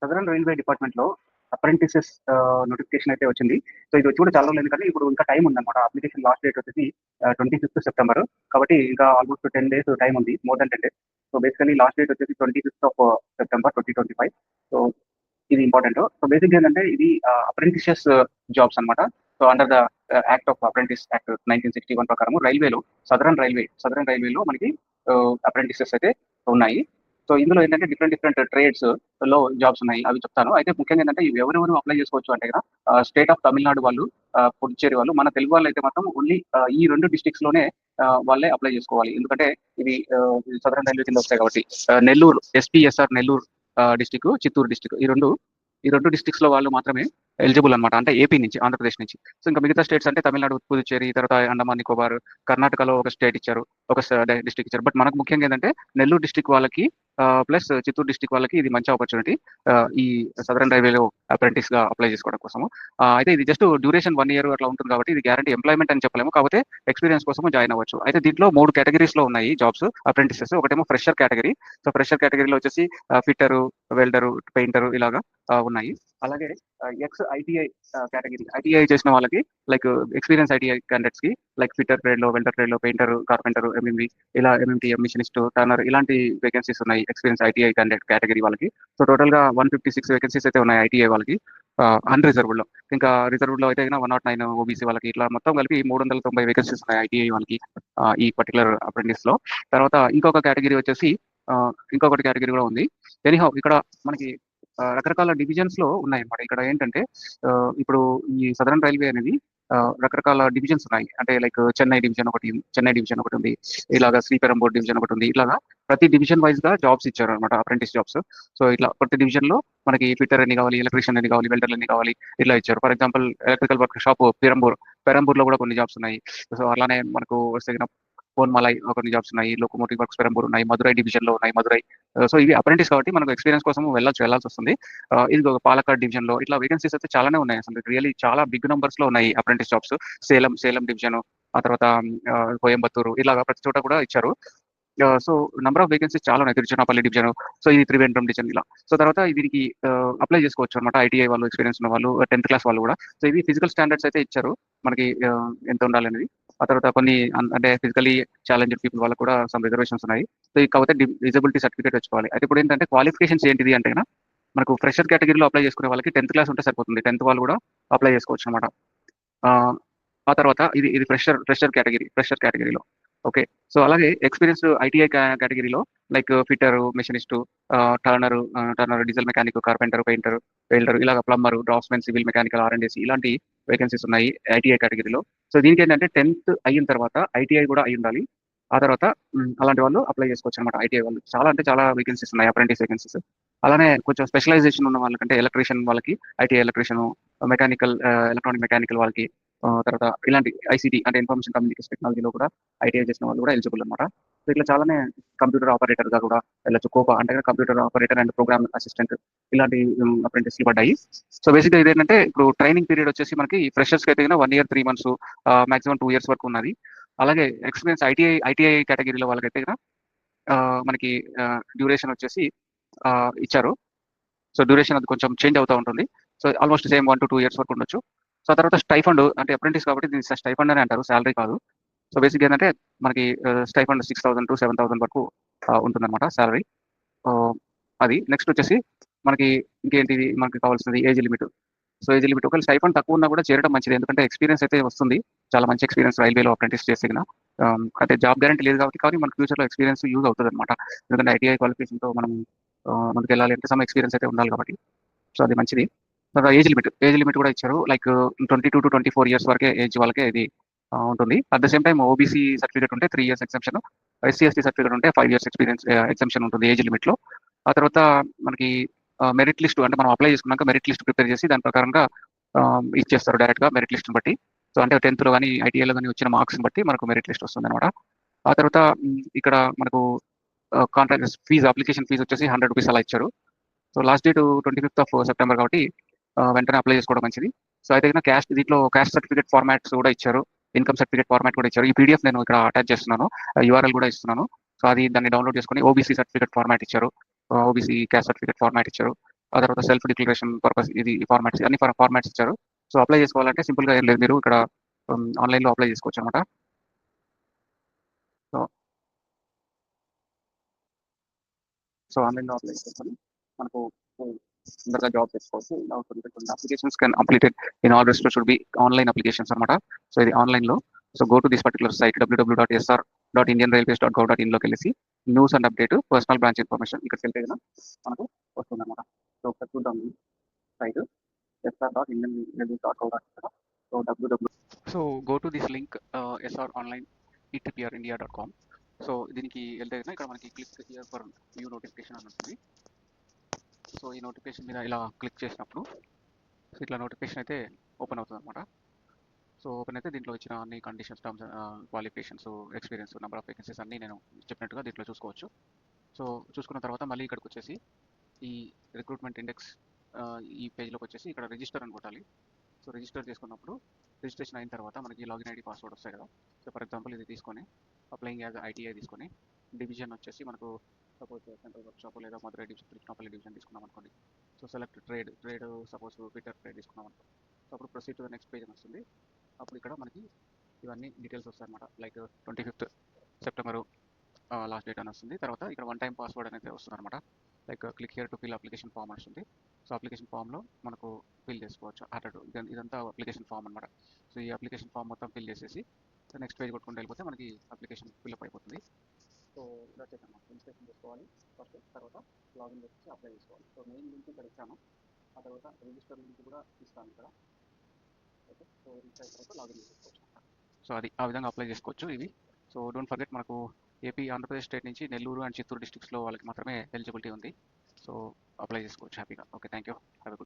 Southern railway డిపార్ట్మెంట్‌లో apprentices notification అయితే వచ్చింది. సో, ఇది వచ్చి కూడా చాలా రోజులైంది కానీ ఇప్పుడు ఇంకా టైం ఉందన్నమాట. అప్లికేషన్ లాస్ట్ డేట్ వచ్చేసి 25థ్ సెప్టెంబర్. కాబట్టి ఇంకా ఆల్మోస్ట్ 10 డేస్ టైం ఉంది. More than 10 days. So, basically last date వచ్చేసి 25థ్ ఆఫ్ సెప్టెంబర్ 2025. సో, ఇది ఇంపార్టెంట్. సో, బేసిక్‌గా ఏంటంటే ఇది అప్రెంటిసెస్ జాబ్స్ అన్నమాట. So, under the act of apprentice act 1961 ప్రకారం సదరన్ రైల్వేలో మనకి అప్రెంటిసెస్ అయితే ఉన్నాయి. సో, ఇందులో ఏంటంటే డిఫరెంట్ ట్రేడ్స్ లో జాబ్స్ ఉన్నాయి. అవి చెప్తాను. అయితే ముఖ్యంగా ఏంటంటే ఇవి ఎవరెవరు అప్లై చేసుకోవచ్చు అంటే గనక స్టేట్ ఆఫ్ తమిళనాడు వాళ్ళు, పుదుచ్చేరి వాళ్ళు, మన తెలుగు వాళ్ళైతే మాత్రం ఓన్లీ ఈ 2 డిస్ట్రిక్ట్స్ లోనే వాళ్ళే అప్లై చేసుకోవాలి. ఎందుకంటే ఇవి సదరన్ రైల్వే కింద వస్తాయి కాబట్టి. Nellore SPSR Nellore district, Chittoor district ఈ రెండు డిస్ట్రిక్ట్స్ లో వాళ్ళు మాత్రమే ఎలిజిబుల్ అనమాట. అంటే ఏపీ నుంచి, ఆంధ్రప్రదేశ్ నుంచి. సో, ఇంకా మిగతా స్టేట్స్ అంటే తమిళనాడు, పుదుచ్చేరి, తర్వాత అండమాన్ నికోబార్, కర్ణాటకలో ఒక స్టేట్ ఇచ్చారు, ఒక డిస్ట్రిక్ట్ ఇచ్చారు. బట్ మనకు ముఖ్యంగా ఏంటంటే నెల్లూరు డిస్ట్రిక్ట్ వాళ్ళకి ప్లస్ చిత్తూరు డిస్ట్రిక్ట్ వాళ్ళకి ఇది మంచి ఆపర్చునిటీ ఈ సదరన్ రైల్వేలో అప్రెంటిస్ గా అప్లై చేసుకోవడం కోసము. అయితే ఇది జస్ట్ డ్యూరేషన్ 1 year అట్లా ఉంటుంది కాబట్టి ఇది గ్యారంటీ ఎంప్లాయ్మెంట్ అని చెప్పలేము. కాకపోతే ఎక్స్పీరియన్స్ కోసం జాయిన్ అవ్వచ్చు. అయితే దీంట్లో 3 కేటగిరీస్ లో ఉన్నాయి జాబ్స్ అప్రెంటిసెస్. ఒకటేమో ఫ్రెషర్ కేటగిరీ. సో, ఫ్రెషర్ కేటగిరీలో వచ్చేసి ఫిట్టరు, వెల్డరు, పెయింటరు ఇలాగా ఉన్నాయి. అలాగే ఎక్స్ ఐటీఐ కేటగిరీ. ఐటీఐ చేసిన వాళ్ళకి లైక్ ఎక్స్పీరియన్స్ ఐటీఐ క్యాండిడేట్స్ కి లైక్ ఫిట్టర్ ట్రేడ్ లో, వెల్డర్ ట్రేడ్ లో, పెయింటర్, కార్పెంటర్, ఎంఎంవి ఇలా ఎంఎంటీఎం, మిషనిస్ట్, టర్నర్ ఇలాంటి వేకెన్సీస్ ఉన్నాయి ఎక్స్పీరియన్స్ ఐటీఐ క్యాండిడేట్ కేటగిరీ వాళ్ళకి. సో, టోటల్ గా 156 వేకెన్సీస్ అయితే ఉన్నాయి ఐటీఐ వాళ్ళకి అన్రిజర్వ్డ్ లో. ఇంకా రిజర్వ్డ్ లో అయితే 109 ఓబీసీ వాళ్ళకి, ఇట్లా మొత్తం కలిపి 390 వేకెన్సీస్ ఉన్నాయి ఐటీఐ వాళ్ళకి ఈ పర్టికులర్ అప్రెంటిస్ లో. తర్వాత ఇంకొక కేటగిరీ కూడా ఉంది. ఎనీహౌ ఇక్కడ మనకి రకరకాల డివిజన్స్ లో ఉన్నాయన్నమాట. ఇక్కడ ఏంటంటే ఇప్పుడు ఈ సదరన్ రైల్వే అనేది రకరకాల డివిజన్స్ ఉన్నాయి. అంటే లైక్ చెన్నై డివిజన్ ఒకటి ఉంది. ఇలాగా శ్రీపెరంబూర్ డివిజన్ ఒకటి ఉంది. ఇలాగా ప్రతి డివిజన్ వైజ్ గా జాబ్స్ ఇచ్చారు అనమాట, అప్రెంటిస్ జాబ్స్. సో, ఇట్లా ప్రతి డివిజన్ లో మనకి ఫిట్టర్ ఎన్ని కావాలి, ఎలక్ట్రీషియన్ ఎన్ని కావాలి, వెల్డర్ ఎన్ని కావాలి, ఇట్లా ఇచ్చారు. For example electrical work shop Perambur లో కూడా కొన్ని జాబ్స్ ఉన్నాయి. సో, అలానే మనకు వస్తే పోన్మలై కొన్ని జాబ్స్ ఉన్నాయి, లోకోమోటివ్ వర్క్స్ పెరంబూర్ ఉన్నాయి, మదురై డివిజన్ లో ఉన్నాయి, మదురై. సో, ఇవి అప్రెంటిస్ కాబట్టి మనకు ఎక్స్పీరియన్స్ కోసం వెళ్ళాల్సి వస్తుంది. ఇది ఒక పాలక్కాడ్ డివిజన్ లో ఇట్లా వేకెన్సీస్ అయితే చాలానే ఉన్నాయి. అసలు రియల్లీ చాలా బిగ్ నంబర్స్ లో ఉన్నాయి అప్రెంటిస్ జాబ్స్. సేలం డివిజన్, ఆ తర్వాత కోయంబత్తూరు ఇలాగా ప్రతి చోట కూడా ఇచ్చారు. సో, నంబర్ ఆఫ్ వేకెన్సీస్ చాలా ఉన్నాయి. తిరుచునాపల్లి డివిజన్, సో ఇది త్రివేంద్రం డివిజన్ ఇలా. సో, తర్వాత దీనికి అప్లై చేసుకోవచ్చు అనమాట ఐటీఐ వాళ్ళు, ఎక్స్పీరియన్స్ ఉన్న వాళ్ళు, 10th క్లాస్ వాళ్ళు కూడా. సో, ఇవి ఫిజికల్ స్టాండర్డ్స్ అయితే ఇచ్చారు మనకి ఎంత ఉండాలి అనేది. ఆ తర్వాత కొన్ని అంటే ఫిజికలీ ఛాలెంజ్డ్ పీపుల్ వాళ్ళకి కూడా సమ్ రిజర్వేషన్స్ ఉన్నాయి. సో, కాకపోతే డిజబిలిటీ సర్టిఫికేట్ వచ్చుకోవాలి. అయితే ఇప్పుడు ఏంటంటే క్వాలిఫికేషన్స్ ఏంటిది అంటే మనకు ఫ్రెషర్ కేటగిరీలో అప్లై చేసుకునే వాళ్ళకి 10th క్లాస్ ఉంటే సరిపోతుంది. 10th వాళ్ళు కూడా అప్లై చేసుకోవచ్చు అనమాట. ఆ తర్వాత ఇది ఫ్రెషర్ కేటగిరీలో. ఓకే. సో, అలాగే ఎక్స్పీరియన్స్ ఐటీఐ కేటగిరీలో like fitter, machinist, Turner, diesel mechanic, carpenter, painter, welder ఇలాగ ప్లంబర్, డ్రాఫ్ట్స్మెన్, సివిల్ మెకానికల్, ఆర్ఎండ్ఎస్ ఇలాంటి వేకెన్సీస్ ఉన్నాయి ఐటీఐ కేటగిరీలో. సో, దీనికి ఏంటంటే 10th అయిన తర్వాత ఐటీఐ కూడా అయి ఉండాలి. ఆ తర్వాత అలాంటి వాళ్ళు అప్లై చేసుకోవచ్చు అనమాట ఐటీఐ వాళ్ళు. చాలా వేకెన్సీస్ ఉన్నాయి అప్రెంటిస్ వేకెన్సీస్. అలానే కొంచెం స్పెషలైజేషన్ ఉన్న వాళ్ళకంటే ఎలక్ట్రీషియన్ వాళ్ళకి ఐటీఐ ఎలక్ట్రీషియన్, ఎలక్ట్రానిక్ మెకానికల్ వాళ్ళకి, తర్వాత ఇలాంటి ఐసీటీ అంటే ఇన్ఫర్మేషన్ కమ్యూనికేషన్ టెక్నాలజీలో కూడా ఐటీఐ చేసిన వాళ్ళు కూడా ఎలిజిబుల్ అనమాట. సో, ఇట్లా చాలానే కంప్యూటర్ ఆపరేటర్ గా కూడా వెళ్ళొచ్చు. కోపా అంటే computer operator and program assistant ఇలాంటి అప్రెంటిస్ పడ్డాయి. సో, బేసిక్గా ఇదేంటంటే ఇప్పుడు ట్రైనింగ్ పీరియడ్ వచ్చేసి మనకి ఫ్రెషర్స్ కి అయితే 1 year 3 months, మాక్సిమం 2 years వరకు ఉన్నది. అలాగే ఎక్స్పీరియన్స్ ఐటీఐ కేటగిరీలో వాళ్ళకైతే మనకి డ్యూరేషన్ వచ్చేసి ఇచ్చారు. సో, డ్యూరేషన్ అది కొంచెం చేంజ్ అవుతూ ఉంటుంది. So, almost same 1 to 2 years వరకు ఉండొచ్చు. సో, ఆ తర్వాత స్టైఫండ్ అంటే అప్రెంటిస్ కాబట్టి దీన్ని స్టైఫండ్ అని అంటారు, శాలరీ కాదు. సో, బేసిక్గా ఏంటంటే మనకి స్టైఫండ్ 6,000 to 7,000 వరకు ఉంటుందన్నమాట శాలరీ. అది నెక్స్ట్ వచ్చేసి మనకి ఇంకేంటిది మనకి కావాల్సింది age limit. So, age limit ఒకవేళ స్టైఫండ్ తక్కువ ఉన్నా కూడా చేరడం మంచిది. ఎందుకంటే ఎక్స్పీరియన్స్ అయితే వస్తుంది. చాలా మంచి ఎక్స్పీరియన్స్ రైల్వేలో అప్రెంటిస్ చేసిన. అంటే జాబ్ గ్యారంటీ లేదు కాబట్టి మనకి ఫ్యూచర్లో ఎక్స్పీరియన్స్ యూజ్ అవుతుంది అనమాట. ఎందుకంటే ఐటీఐ క్వాలిఫికేషన్తో మనం ముందుకు వెళ్ళాలి అంటే సమ్ ఎక్స్పీరియన్స్ అయితే ఉండాలి కాబట్టి. సో, అది మంచిది. తర్వాత ఏజ్ లిమిట్ కూడా ఇచ్చారు. లైక్ 22 to 24 years వరకే ఏజ్ వాళ్ళకే ఇది ఉంటుంది. At the same time OBC certificate ఉంటే 3 years ఎగ్జామ్షన్, ఎస్సీ సర్టిఫికేట్ ఉంటే 5 years ఎక్స్పీరియన్స్ ఎగ్జామ్షన్ ఉంటుంది ఏజ్ లిమిట్ లో. ఆ తర్వాత మనకి మెరిట్ లిస్ట్ అంటే మనం అప్లై చేసుకున్నాక మెరిట్ లిస్ట్ ప్రిపేర్ చేసి దాని ప్రకారంగా ఇచ్చేస్తారు డైరెక్ట్ గా మెరిట్ లిస్ట్ బట్టి. సో, అంటే 10th లో కానీ ఐటీఐలో కానీ వచ్చిన మార్క్స్ బట్టి మనకు మెరిట్ లిస్ట్ వస్తుంది అనమాట. ఆ తర్వాత ఇక్కడ మనకు కాంట్రాక్ట్ అప్లికేషన్ ఫీజు వచ్చేసి 100 rupees అలా ఇచ్చారు. So, last date 25th of September కాబట్టి వెంటనే అప్లై చేసుకోవడం మంచిది. సో, అయితే దీంట్లో క్యాస్ట్ సర్టిఫికేట్ ఫార్మాట్స్ కూడా ఇచ్చారు, ఇన్కమ్ సర్టిఫికేట్ ఫార్మాట్ కూడా ఇచ్చారు. ఈ పీడిఎఫ్ నేను ఇక్కడ అటాచ్ చేస్తున్నాను, యూఆర్ఎల్ కూడా ఇస్తున్నాను. సో, దాన్ని డౌన్లోడ్ చేసుకుని ఓబీసీ సర్టిఫికేట్ ఫార్మాట్ ఇచ్చారు, ఓబీసీ క్యాస్ట్ సర్టిఫికేట్ ఫార్మాట్ ఇచ్చారు. ఆ తర్వాత సెల్ఫ్ డిక్లరేషన్ పర్పస్ ఇది ఫార్మాట్స్ అన్ని ఫార్మాట్స్ ఇచ్చారు. సో అప్లై చేసుకోవాలంటే సింపుల్గా ఏం లేదు, మీరు ఇక్కడ ఆన్లైన్లో అప్లై చేసుకోవచ్చు అనమాట. సో సో ఆన్లైన్లో అప్లై చేసుకొని మనకు తొందరగా జాబ్ తెచ్చుకోవచ్చు. Applications can completed in all rest should be online applications అనమాట. సో ఇది ఆన్లైన్లో. So go to this particular site www.sr.indianrailways.gov.in లోకి వెళ్ళేసి news and update personal branch information ఇక్కడికి వెళ్తే కదా మనకు వస్తుందన్నమాట. సో ఒకసారి చూద్దాం ఈ site sr.indianrailways.gov.in. So www. So go to this link sronline.etrprindia.com. So దీనికి వెళ్తే కనుక ఇక్కడ మనకి click here for new notification అని ఉంటుంది. సో ఈ నోటిఫికేషన్ మీద ఇలా క్లిక్ చేసినప్పుడు సో ఇట్లా నోటిఫికేషన్ అయితే ఓపెన్ అవుతుంది అనమాట. సో ఓపెన్ అయితే దీంట్లో ఇచ్చిన అన్ని conditions, terms, qualifications, experience, number of vacancies అన్నీ నేను చెప్పినట్టుగా దీంట్లో చూసుకోవచ్చు. సో చూసుకున్న తర్వాత మళ్ళీ ఇక్కడికి వచ్చేసి ఈ రిక్రూట్మెంట్ ఇండెక్స్ ఈ పేజ్లోకి వచ్చేసి ఇక్కడ రిజిస్టర్ అని కొట్టాలి. సో రిజిస్టర్ చేసుకున్నప్పుడు రిజిస్ట్రేషన్ అయిన తర్వాత మనకి లాగిన్ ఐడి పాస్వర్డ్ వస్తాయి కదా. సో ఫర్ ఎగ్జాంపుల్ ఇది తీసుకొని అప్లయింగ్ యాజ్ ఐటీఐ తీసుకొని డివిజన్ వచ్చేసి మనకు సపోజ్ సెంట్రల్ వర్క్షాప్ లేదా మధురై డివిజన్, తిరుచినాపల్లి డివిజన్ తీసుకున్నాం అనుకోండి. So select trade suppose Peter trade తీసుకున్నాం అనుకోండి. సో అప్పుడు proceed to the next page అని వస్తుంది. అప్పుడు ఇక్కడ మనకి ఇవన్నీ డీటెయిల్స్ వస్తాయి అనమాట. Like 25th September last date అని వస్తుంది. తర్వాత ఇక్కడ వన్ టైం పాస్వర్డ్ అనేది వస్తుంది అనమాట. Like click here to fill application form అని వస్తుంది. సో అప్లికేషన్ ఫామ్లో మనకు ఫిల్ చేసుకోవచ్చు. ఇదంతా అప్లికేషన్ ఫామ్ అనమాట. సో ఈ అప్లికేషన్ ఫామ్ మొత్తం ఫిల్ చేసేసి నెక్స్ట్ పేజ్ కొట్టుకుంటూ వెళ్ళిపోతే మనకి అప్లికేషన్ ఫిల్అప్ అయిపోతుంది. సో ఇలా చేసాను, రిజిస్ట్రేషన్ చేసుకోవాలి ఫస్ట్, తర్వాత లాగిన్ చేసి అప్లై చేసుకోవాలి. సో మెయిన్ లింక్ ఇక్కడ ఇచ్చాను, ఆ తర్వాత రిజిస్టర్ లింక్ కూడా ఇస్తాను ఇక్కడ. ఓకే, సో రిజిస్టర్ అయిన తర్వాత లాగిన్ చేసుకోవచ్చు. సో అది ఆ విధంగా అప్లై చేసుకోవచ్చు ఇవి. సో డోంట్ ఫర్గెట్, మనకు ఏపీ ఆంధ్రప్రదేశ్ స్టేట్ నుంచి నెల్లూరు అండ్ చిత్తూరు డిస్ట్రిక్ట్స్లో వాళ్ళకి మాత్రమే ఎలిజిబిలిటీ ఉంది. సో అప్లై చేసుకోవచ్చు హ్యాపీగా. Okay, thank you. Have a good